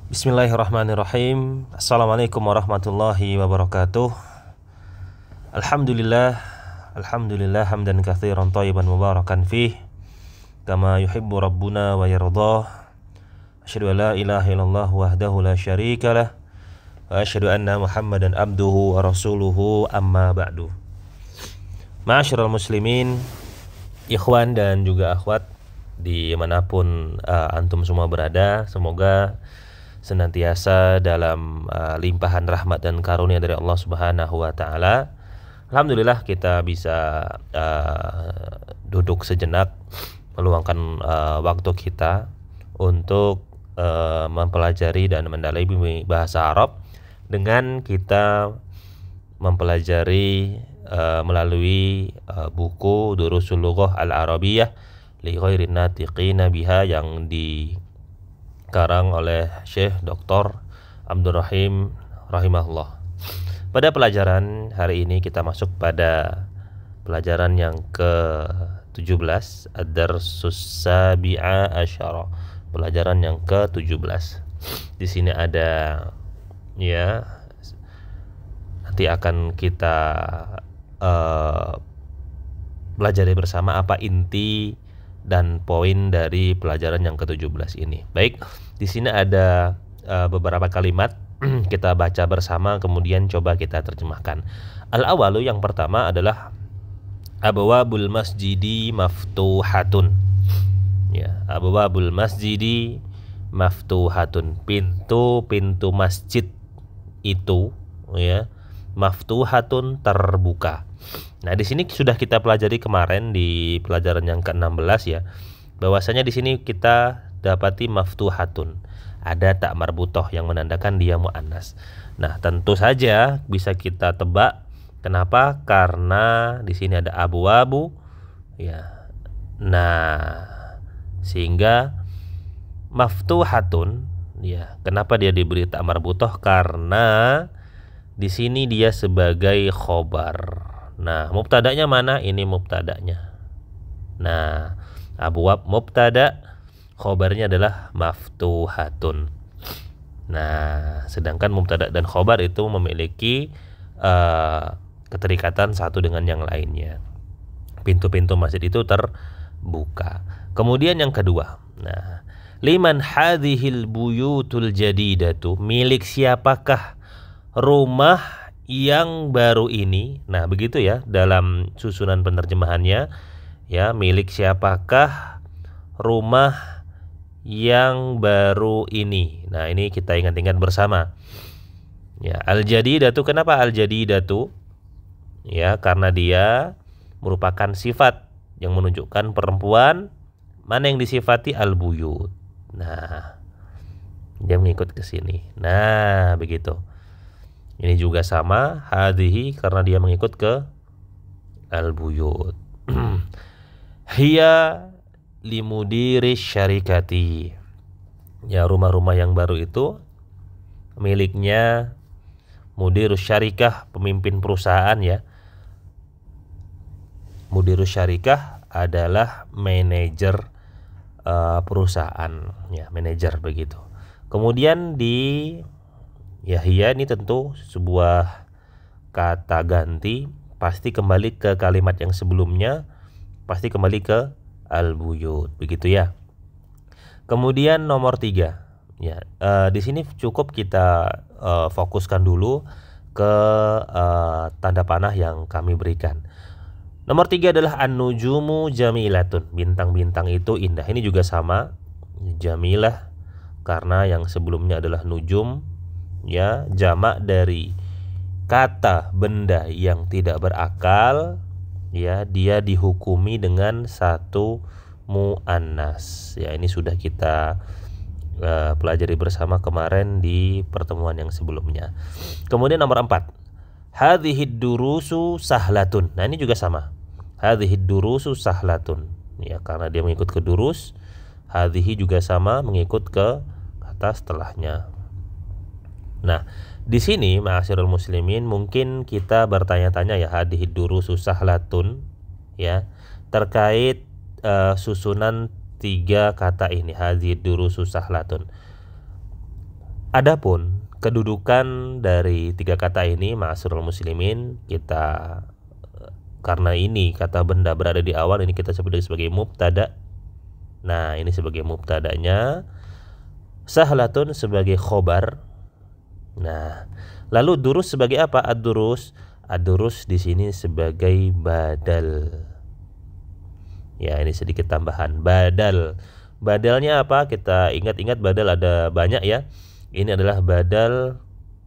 Bismillahirrahmanirrahim. Assalamualaikum warahmatullahi wabarakatuh. Alhamdulillah, alhamdulillah hamdan katsiran thayyiban mubarakan fih kama yuhibbu rabbuna wa yardah. Asyhadu an la ilaha illallah wahdahu la syarikalah wa asyhadu anna Muhammadan abduhu wa rasuluhu amma ba'du. Ma'asyiral muslimin, ikhwan dan juga akhwat dimanapun antum semua berada, semoga senantiasa dalam limpahan rahmat dan karunia dari Allah Subhanahu wa taala. Alhamdulillah kita bisa duduk sejenak, meluangkan waktu kita untuk mempelajari dan mendalami bahasa Arab dengan kita mempelajari melalui buku Durusul Lughah Al-Arabiyyah li ghairin natiqina biha yang dikarang oleh Syekh Dr. Abdul Rahim rahimahullah. Pada pelajaran hari ini kita masuk pada pelajaran yang ke-17, Ad-Darsus Sabi'a Asyara. Pelajaran yang ke-17. Di sini ada nanti akan kita pelajari bersama apa inti dan poin dari pelajaran yang ke-17 ini. Baik, di sini ada beberapa kalimat kita baca bersama, kemudian coba kita terjemahkan. Al-awalu, yang pertama adalah abwabul masjidi maftuhatun. Ya, abwabul masjidi maftuhatun. Pintu-pintu masjid itu ya, maftuhatun, terbuka. Nah, di sini sudah kita pelajari kemarin di pelajaran yang ke-16 ya, bahwasanya di sini kita dapati maftuhatun, ada tak marbutoh yang menandakan dia muannas. Nah, tentu saja bisa kita tebak kenapa, karena di sini ada abu-abu ya. Nah, sehingga maftuhatun ya, kenapa dia diberi tak marbutoh? Karena di sini dia sebagai khobar. Nah, mubtadanya mana? Ini mubtadanya. Nah, abwab mubtada, khobarnya adalah maftuhatun. Nah, sedangkan mubtada dan khobar itu memiliki keterikatan satu dengan yang lainnya. Pintu-pintu masjid itu terbuka. Kemudian yang kedua, nah, liman hadhil buyutul jadidatu, milik siapakah rumah yang baru ini. Nah, begitu ya dalam susunan penerjemahannya ya, milik siapakah rumah yang baru ini. Nah, ini kita ingat-ingat bersama ya. Al-jadidatu, kenapa al-jadidatu? Ya, karena dia merupakan sifat yang menunjukkan perempuan. Mana yang disifati? Al-buyut. Nah, dia mengikut ke sini. Nah, begitu. Ini juga sama, hadhihi, karena dia mengikut ke al-buyut. Hiya limudiri syarikati. Ya, rumah-rumah yang baru itu miliknya mudirus syarikah, pemimpin perusahaan ya. Mudirus syarikah adalah manajer perusahaan ya, manajer begitu. Kemudian ya, hiya ini tentu sebuah kata ganti, pasti kembali ke kalimat yang sebelumnya, pasti kembali ke al-buyut, begitu ya. Kemudian nomor 3 ya, di sini cukup kita fokuskan dulu ke tanda panah yang kami berikan. Nomor 3 adalah an-nujumu jamilatun, bintang-bintang itu indah. Ini juga sama, jamilah, karena yang sebelumnya adalah nujum ya, jamak dari kata benda yang tidak berakal ya, dia dihukumi dengan satu muannas ya. Ini sudah kita pelajari bersama kemarin di pertemuan yang sebelumnya. Kemudian nomor 4, hadhihid durusu sahlatun. Nah, ini juga sama, hadhihid durusu sahlatun ya, karena dia mengikut ke durus. Hadhihi juga sama, mengikut ke kata setelahnya. Nah, di sini ma'asyiral muslimin, mungkin kita bertanya-tanya ya, hadhid durusu sahlatun ya, terkait susunan 3 kata ini, hadhid durusu sahlatun. Adapun kedudukan dari tiga kata ini, ma'asyiral muslimin, kita karena ini kata benda berada di awal, ini kita sebut sebagai mubtada. Nah, ini sebagai mubtadanya, sahlatun sebagai khobar. Nah, lalu durus sebagai apa? Ad-durus. Ad-durus di sini sebagai badal. Ya, ini sedikit tambahan. Badal. Badalnya apa? Kita ingat-ingat badal ada banyak ya. Ini adalah badal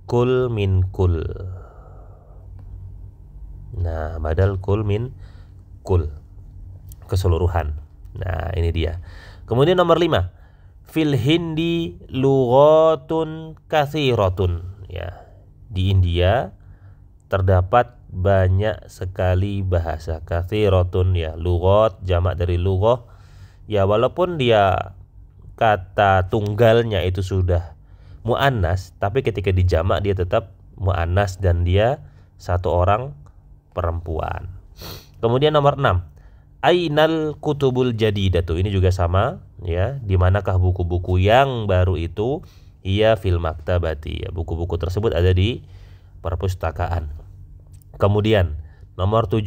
kul min kul. Nah, badal kul min kul, keseluruhan. Nah, ini dia. Kemudian nomor 5. Fil hindi lughatun katsiratun. Ya. Di India terdapat banyak sekali bahasa. Katsiratun ya, lughat jamak dari lughah. Ya, walaupun dia kata tunggalnya itu sudah muannas, tapi ketika dijamak dia tetap muannas dan dia satu orang perempuan. Kemudian nomor 6. Ainal kutubul jadidatu. Ini juga sama ya, di manakah buku-buku yang baru itu? Iya fil maktabati. Ya, buku-buku tersebut ada di perpustakaan. Kemudian nomor 7.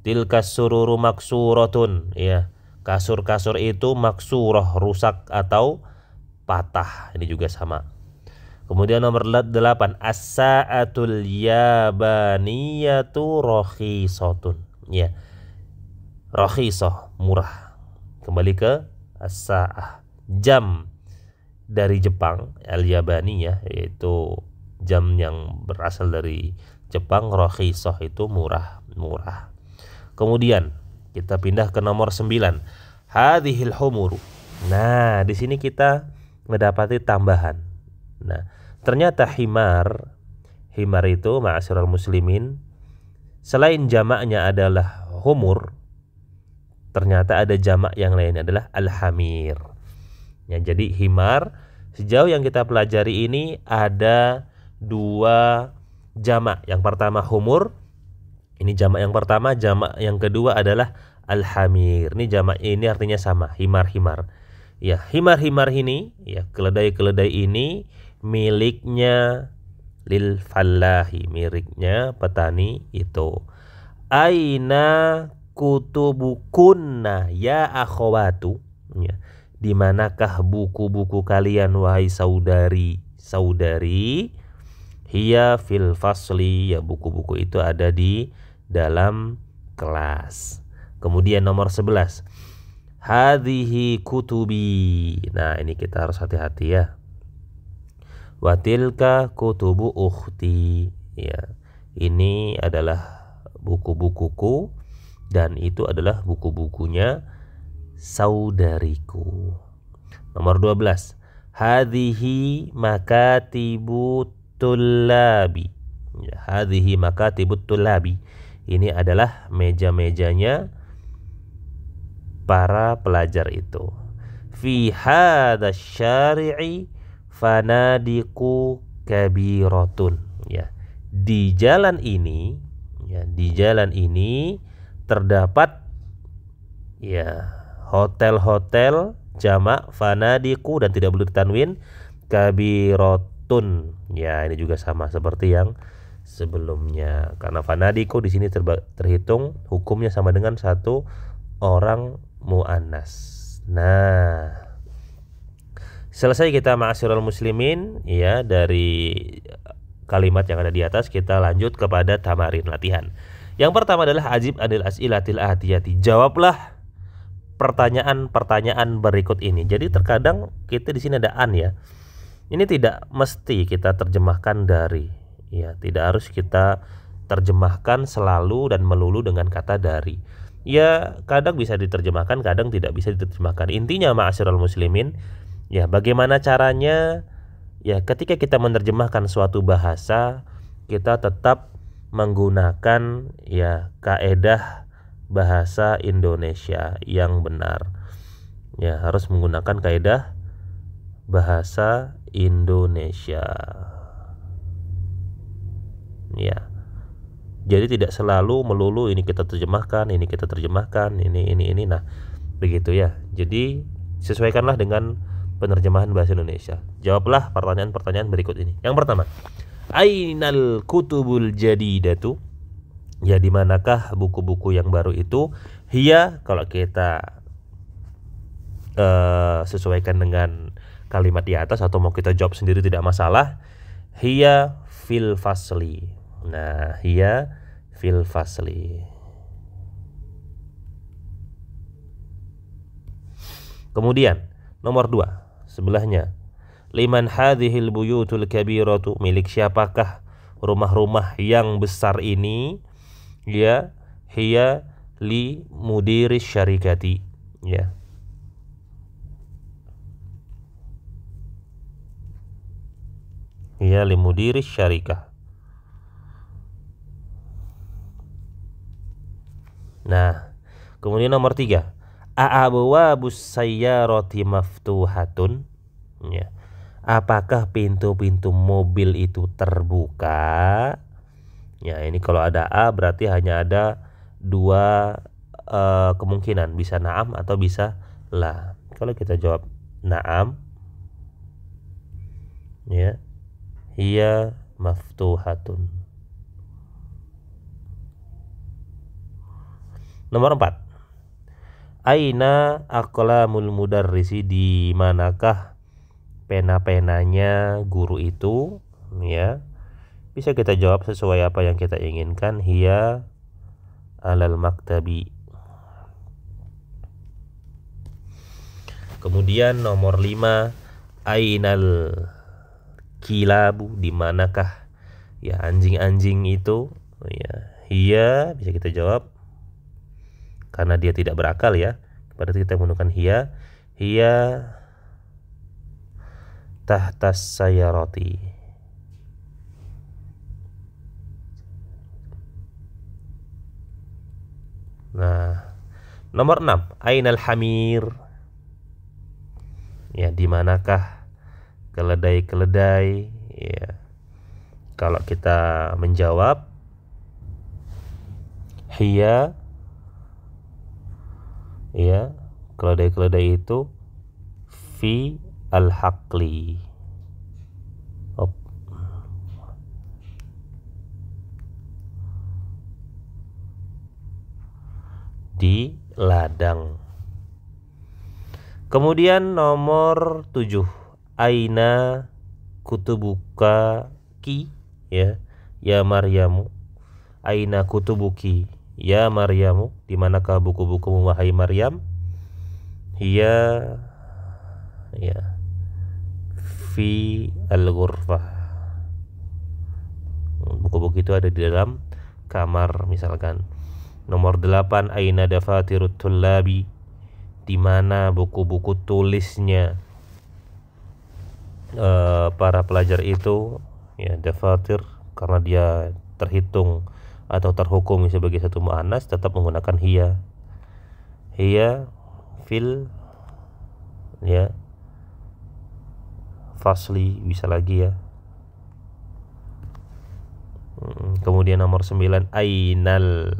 Tilkas sururu maksuratun. Ya, kasur-kasur itu maksurah, rusak atau patah. Ini juga sama. Kemudian nomor 8. As-sa'atul yabaniyatu rakhisatun. Ya. Rakhisah, murah. Kembali ke as-sa'ah. Jam dari Jepang, al-yabaniyah, yaitu jam yang berasal dari Jepang. Rakhisah itu murah. Kemudian kita pindah ke nomor 9. Hadhil humuru. Nah, di sini kita mendapati tambahan. Nah, ternyata himar itu, ma'asyiral muslimin, selain jamaknya adalah humur, ternyata ada jamak yang lain adalah al-hamir. Ya, jadi himar sejauh yang kita pelajari ini ada 2 jamak. Yang pertama humur, ini jamak yang pertama. Jamak yang kedua adalah al-hamir. Ini jamak ini artinya sama, himar-himar. Ya, himar-himar ini, ya, keledai-keledai ini miliknya lil fallahi, miliknya petani itu. Aina kutubukunna ya akhwatu. Ya, di manakah buku-buku kalian wahai saudari? Hiya fil fasli. Ya, buku-buku itu ada di dalam kelas. Kemudian nomor 11. Hadhihi kutubi. Nah, ini kita harus hati-hati ya. Watilka kutubu ukhti. Ya, ini adalah buku-bukuku dan itu adalah buku-bukunya saudariku. Nomor 12. Hadhihi makatibu tullabi. Ya, hadhihi makatibu tullabi. Ini adalah meja-mejanya para pelajar itu. Fi hadha syari'i fanadiku kabiratun. Ya, di jalan ini, ya, di jalan ini terdapat ya hotel-hotel, jamak fanadiku dan tidak perlu ditanwin, kabiratun. Ya, ini juga sama seperti yang sebelumnya. Karena fanadiku di sini terhitung hukumnya sama dengan satu orang muannas. Nah, selesai kita ma'asyiral muslimin ya dari kalimat yang ada di atas, kita lanjut kepada tamarin, latihan. Yang pertama adalah ajib anil as'ilatil atiyati. Jawablah pertanyaan-pertanyaan berikut ini. Jadi terkadang kita di sini ada an ya. Ini tidak mesti kita terjemahkan dari, ya, tidak harus kita terjemahkan selalu dan melulu dengan kata dari. Ya, kadang bisa diterjemahkan, kadang tidak bisa diterjemahkan. Intinya ma'asyiral muslimin, ya, bagaimana caranya? Ya, ketika kita menerjemahkan suatu bahasa, kita tetap menggunakan ya kaedah bahasa Indonesia yang benar. Ya, harus menggunakan kaedah bahasa Indonesia. Ya. Jadi tidak selalu melulu ini kita terjemahkan, ini kita terjemahkan, ini. Nah, begitu ya. Jadi sesuaikanlah dengan penerjemahan bahasa Indonesia. Jawablah pertanyaan-pertanyaan berikut ini. Yang pertama, ainal kutubul jadidatu? Ya, di manakah buku-buku yang baru itu? Hiya, kalau kita sesuaikan dengan kalimat di atas atau mau kita jawab sendiri tidak masalah. Hiya fil fasli. Nah, hiya fil fasli. Kemudian nomor 2 sebelahnya, liman hadhil buyutul kabiratu? Milik siapakah rumah-rumah yang besar ini? Ya, hiya li mudiris syarikati. Ya, hiya li mudiris syarikah. Nah, kemudian nomor 3, a'abwabus sayyarati maftuhatun? Ya, apakah pintu-pintu mobil itu terbuka? Ya, ini kalau ada A berarti hanya ada 2 kemungkinan, bisa na'am atau bisa la. Kalau kita jawab na'am, ya, hiya maftuhatun. Nomor 4, aina aqlamul mudarrisi? Di manakah pena-penanya guru itu? Ya, bisa kita jawab sesuai apa yang kita inginkan, hiya alal maktabi. Kemudian nomor 5, ainal kilabu? Di manakah ya anjing-anjing itu? Ya, hiya, bisa kita jawab karena dia tidak berakal ya, berarti kita menggunakan hiya tahtas sayyarati. Nah, nomor 6, ainal hamir? Ya, di manakah keledai-keledai? Ya, kalau kita menjawab hiya, ya, keledai-keledai itu fi al-haqli. Di ladang. Kemudian nomor 7, aina kutubuka ki? Ya, ya Maryamu. Aina kutubuki ya Maryamu? Di manakah buku-bukumu wahai Maryam? Hiya, ya, fi al-ghurfah. Buku-buku itu ada di dalam kamar misalkan. Nomor 8, aina dafatirut tullabi? Di mana buku-buku tulisnya para pelajar itu? Ya, dafatir karena dia terhitung atau terhukum sebagai satu muannas tetap menggunakan hiya fil, ya, fasli bisa lagi ya. Kemudian nomor 9, ainal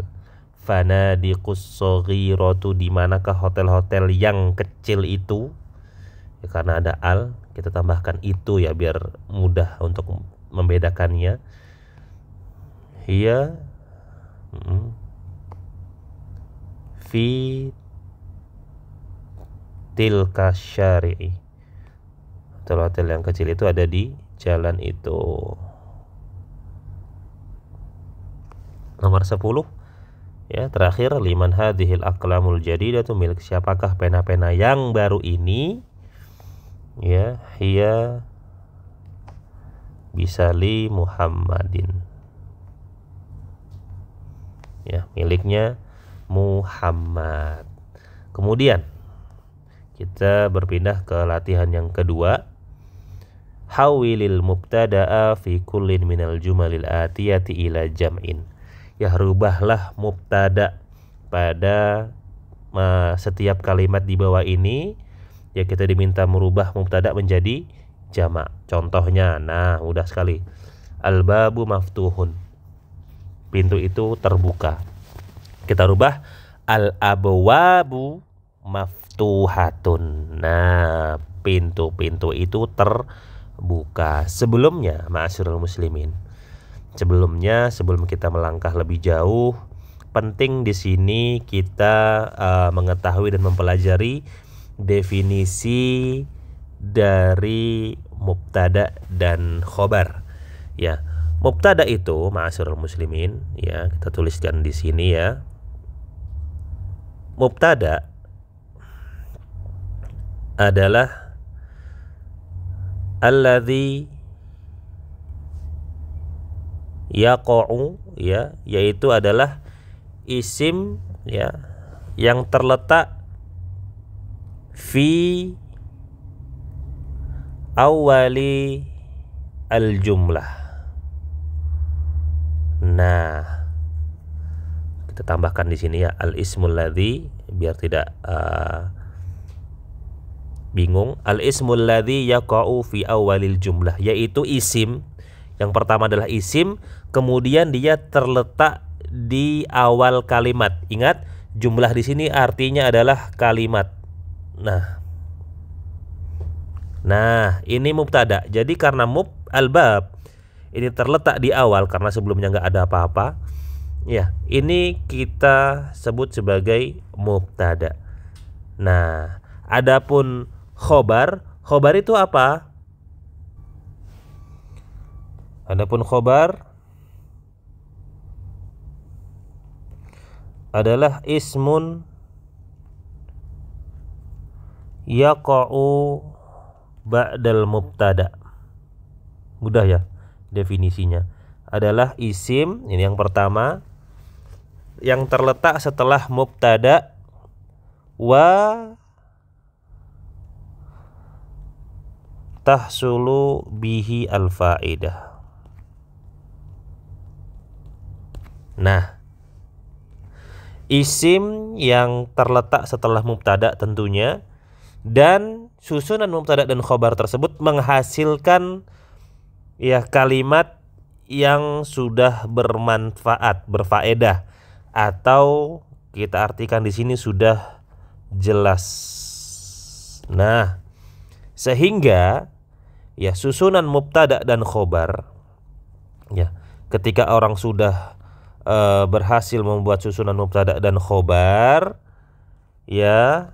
fanadiqus shaghiratu? Di manakah hotel-hotel yang kecil itu? Ya, karena ada al kita tambahkan itu ya biar mudah untuk membedakannya. Hiya fi tilka syari'i? Hotel-hotel yang kecil itu ada di jalan itu. Nomor 10, ya, terakhir, liman hadhil aqlamul jadidatu? Milik siapakah pena-pena yang baru ini? Ya, hiya bisa li Muhammadin. Ya, miliknya Muhammad. Kemudian kita berpindah ke latihan yang kedua. Hawilil mubtada'a fi kullin minal jumalil atiyati ila jam'in. Ya, rubahlah mubtada pada setiap kalimat di bawah ini. Ya, kita diminta merubah mubtada menjadi jamak. Contohnya, nah mudah sekali. Al-babu maftuhun. Pintu itu terbuka. Kita rubah al-abwabu maftuhatun. Nah, pintu-pintu itu terbuka. Sebelumnya, ma'asyiral muslimin, sebelum kita melangkah lebih jauh, penting di sini kita mengetahui dan mempelajari definisi dari mubtada dan khobar. Ya, mubtada itu, ma'asyiral muslimin, ya, kita tuliskan di sini ya. Mubtada adalah alladzi yaqa'u, ya, yaitu adalah isim, ya, yang terletak fi awali al-jumlah. Nah, kita tambahkan di sini ya al-ismul ladzi biar tidak bingung. Al-ismul ladzi yaqa'u fi awalil jumlah, yaitu isim. Yang pertama adalah isim, kemudian dia terletak di awal kalimat. Ingat, jumlah di sini artinya adalah kalimat. Nah, ini mubtada. Jadi karena al-bab ini terletak di awal karena sebelumnya nggak ada apa-apa, ya, ini kita sebut sebagai mubtada. Nah, adapun khobar itu apa? Adapun khobar adalah ismun yaqa'u ba'dal mubtada. Mudah ya definisinya. Adalah isim, ini yang pertama, yang terletak setelah mubtada wa tahsulu bihi al-faidah. Nah, isim yang terletak setelah mubtada tentunya, dan susunan mubtada dan khobar tersebut menghasilkan ya kalimat yang sudah bermanfaat, berfaedah, atau kita artikan di sini sudah jelas. Nah, sehingga ya susunan mubtada dan khobar, ya, ketika orang sudah berhasil membuat susunan mubtada dan khobar, ya,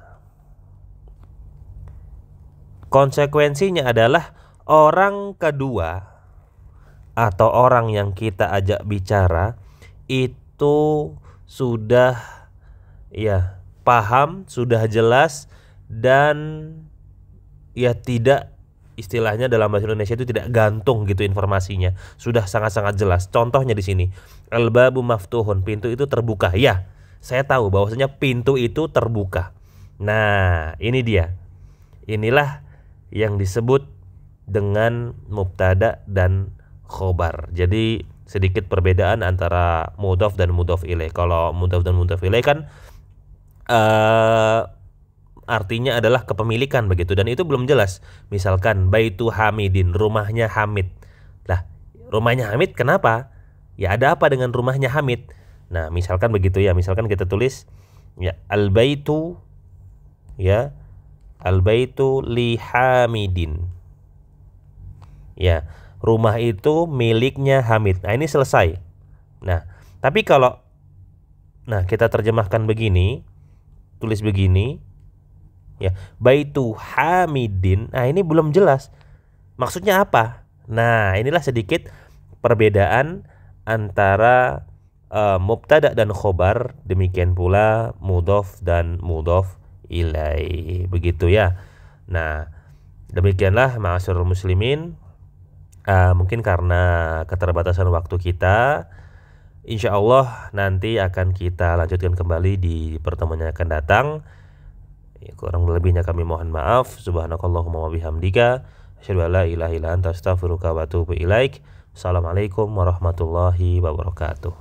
konsekuensinya adalah orang kedua atau orang yang kita ajak bicara itu sudah ya paham, sudah jelas, dan ya tidak, istilahnya dalam bahasa Indonesia itu tidak gantung gitu informasinya, sudah sangat-sangat jelas. Contohnya di sini, al-babu maftuhun, pintu itu terbuka. Ya, saya tahu bahwasanya pintu itu terbuka. Nah, ini dia. Inilah yang disebut dengan mubtada dan khobar. Jadi sedikit perbedaan antara mudhaf dan mudhaf ilaih. Kalau mudhaf dan mudhaf ilaih kan artinya adalah kepemilikan begitu, dan itu belum jelas. Misalkan baitu Hamidin, rumahnya Hamid. Lah, rumahnya Hamid kenapa? Ya, ada apa dengan rumahnya Hamid? Nah, misalkan begitu ya. Misalkan kita tulis ya al-baitu, ya, al-baitu li Hamidin. Ya, rumah itu miliknya Hamid. Nah, ini selesai. Nah, tapi kalau kita terjemahkan begini, tulis begini, ya, baitu Hamidin. Nah, ini belum jelas maksudnya apa. Nah, inilah sedikit perbedaan antara mubtada dan khobar, demikian pula mudhaf dan mudhaf ilaih, begitu ya. Nah, demikianlah ma'asyiral muslimin. Mungkin karena keterbatasan waktu kita, insya Allah nanti akan kita lanjutkan kembali di pertemuan yang akan datang. Kurang lebihnya kami mohon maaf. Subhanakallahumma wa bihamdika, asyhadu an la ilaha illa anta, astaghfiruka wa atubu ilaik. Assalamualaikum warahmatullahi wabarakatuh.